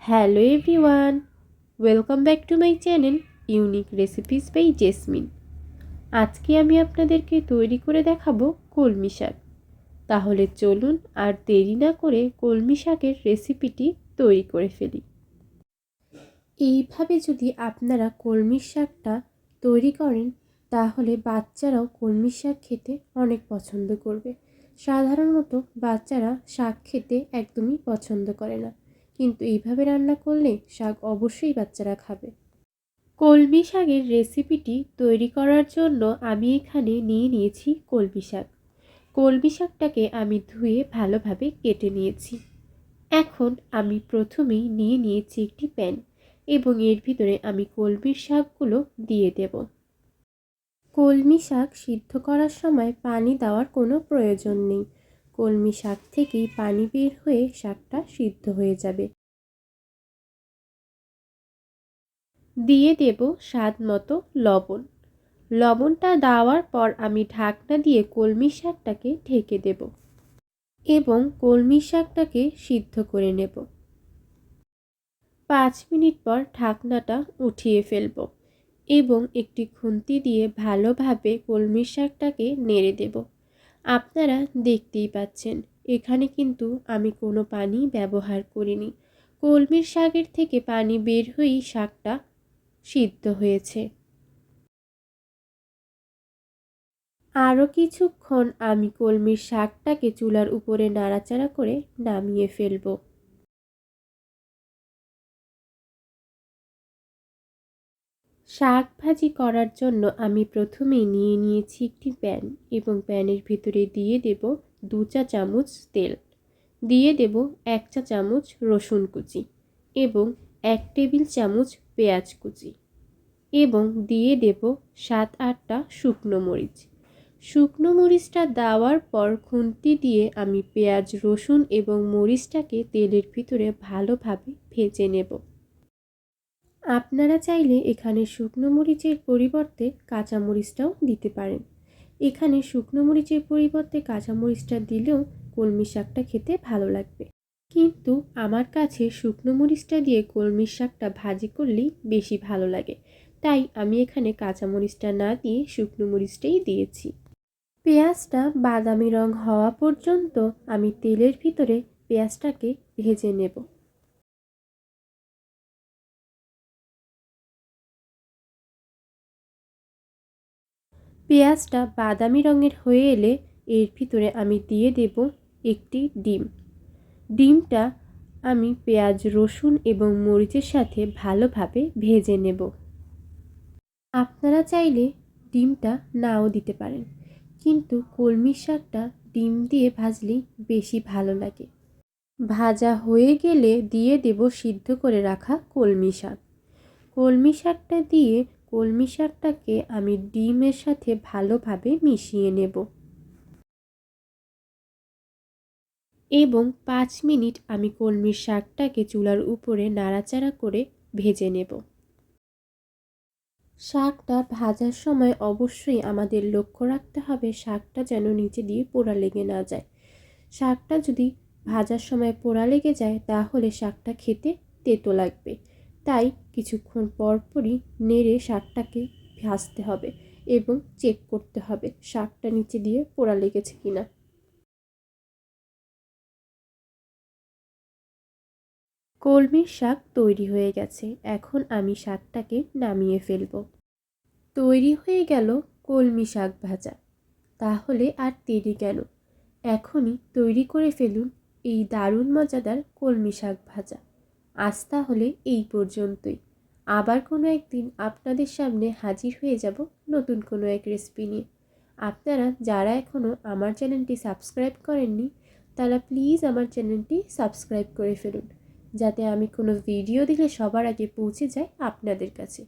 Hello everyone, welcome back to my channel unique recipes by Jasmine. আজকে আমি আপনাদেরকে তৈরি করে দেখাবো কলমি শাক। তাহলে চলুন আর দেরি না করে কলমি শাকের রেসিপিটি তৈরি করে ফেলি। এইভাবে যদি আপনারা কলমি শাকটা তৈরি করেন তাহলে বাচ্চারাও কলমি শাক খেতে অনেক পছন্দ করবে। সাধারণত বাচ্চারা শাক খেতে একদমই পছন্দ করে না, কিন্তু এইভাবে রান্না করলে শাক অবশ্যই বাচ্চারা খাবে। কলমি শাকের রেসিপিটি তৈরি করার জন্য আমি এখানে নিয়ে নিয়েছি কলমি শাক। কলমি শাকটাকে আমি ধুয়ে ভালোভাবে কেটে নিয়েছি। এখন আমি প্রথমেই নিয়ে নিয়েছি একটি প্যান এবং এর ভিতরে আমি কলমির শাকগুলো দিয়ে দেব। কলমি শাক সিদ্ধ করার সময় পানি দেওয়ার কোনো প্রয়োজন নেই। কলমি শাক থেকেই পানি বের হয়ে শাকটা সিদ্ধ হয়ে যাবে। দিয়ে দেব স্বাদ মতো লবণ। লবণটা দেওয়ার পর আমি ঢাকনা দিয়ে কলমি শাকটাকে ঢেকে দেব এবং কলমি শাকটাকে সিদ্ধ করে নেব। 5 মিনিট পর ঢাকনাটা উঠিয়ে ফেলব এবং একটি খুন্তি দিয়ে ভালোভাবে কলমি শাকটাকে নেড়ে দেব। আপনারা দেখতেই পাচ্ছেন এখানে কিন্তু আমি কোনো পানি ব্যবহার করিনি। কলমির শাকের থেকে পানি বের হয়েই শাকটা সিদ্ধ হয়েছে। আরও কিছুক্ষণ আমি কলমির শাকটাকে চুলার উপরে নাড়াচাড়া করে নামিয়ে ফেলব। শাক ভাজি করার জন্য আমি প্রথমেই নিয়ে নিয়েছি একটি প্যান এবং প্যানের ভিতরে দিয়ে দেব 2 চা চামচ তেল, দিয়ে দেব 1 চা চামচ রসুন কুচি এবং 1 টেবিল চামচ পেঁয়াজ কুচি এবং দিয়ে দেব 7-8টা শুকনো মরিচ। শুকনো মরিচটা দেওয়ার পর খুন্তি দিয়ে আমি পেঁয়াজ, রসুন এবং মরিচটাকে তেলের ভিতরে ভালোভাবে ভেজে নেব। আপনারা চাইলে এখানে শুকনো মরিচের পরিবর্তে কাঁচা মরিচটাও দিতে পারেন। এখানে শুকনো মরিচের পরিবর্তে কাঁচা মরিচটা দিলেও কলমি শাকটা খেতে ভালো লাগবে, কিন্তু আমার কাছে শুকনো মরিচটা দিয়ে কলমি শাকটা ভাজি করলেই বেশি ভালো লাগে, তাই আমি এখানে কাঁচা মরিচটা না দিয়ে শুকনো মরিচটাই দিয়েছি। পেঁয়াজটা বাদামি রং হওয়া পর্যন্ত আমি তেলের ভিতরে পেঁয়াজটাকে ভেজে নেব। পেঁয়াজটা বাদামি রঙের হয়ে এলে এর ভিতরে আমি দিয়ে দেব একটি ডিম। ডিমটা আমি পেঁয়াজ, রসুন এবং মরিচের সাথে ভালোভাবে ভেজে নেব। আপনারা চাইলে ডিমটা নাও দিতে পারেন, কিন্তু কলমি শাকটা ডিম দিয়ে ভাজলেই বেশি ভালো লাগে। ভাজা হয়ে গেলে দিয়ে দেব সিদ্ধ করে রাখা কলমি শাক। কলমি শাকটা দিয়ে কলমি শাকটাকে আমি ডিমের সাথে ভালোভাবে মিশিয়ে নেব এবং 5 মিনিট আমি কলমির শাকটাকে চুলার উপরে নাড়াচাড়া করে ভেজে নেব। শাকটা ভাজার সময় অবশ্যই আমাদের লক্ষ্য রাখতে হবে শাকটা যেন নিচে দিয়ে পোড়া লেগে না যায়। শাকটা যদি ভাজার সময় পোড়া লেগে যায় তাহলে শাকটা খেতে তেতো লাগবে, তাই কিছুক্ষণ পরপরই নেড়ে শাকটাকে ভাজতে হবে এবং চেক করতে হবে শাকটা নিচে দিয়ে পোড়া লেগেছে কিনা। কলমির শাক তৈরি হয়ে গেছে, এখন আমি শাকটাকে নামিয়ে ফেলব। তৈরি হয়ে গেল কলমি শাক ভাজা। তাহলে আর দেরি কেন, এখনই তৈরি করে ফেলুন এই দারুণ মজাদার কলমি শাক ভাজা। আজ তাহলে এই পর্যন্তই। আবার কোনো একদিন আপনাদের সামনে হাজির হয়ে যাব নতুন কোনো এক রেসিপি নিয়ে। আপনারা যারা এখনও আমার চ্যানেলটি সাবস্ক্রাইব করেননি তারা প্লিজ আমার চ্যানেলটি সাবস্ক্রাইব করে ফেলুন, যাতে আমি কোনো ভিডিও দিলে সবার আগে পৌঁছে যায় আপনাদের কাছে।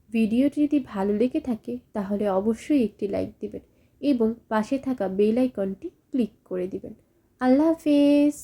ভিডিওটি যদি ভালো লেগে থাকে তাহলে অবশ্যই একটি লাইক দিবেন এবং পাশে থাকা বেল আইকনটি ক্লিক করে দিবেন। আল্লাহ হাফেজ।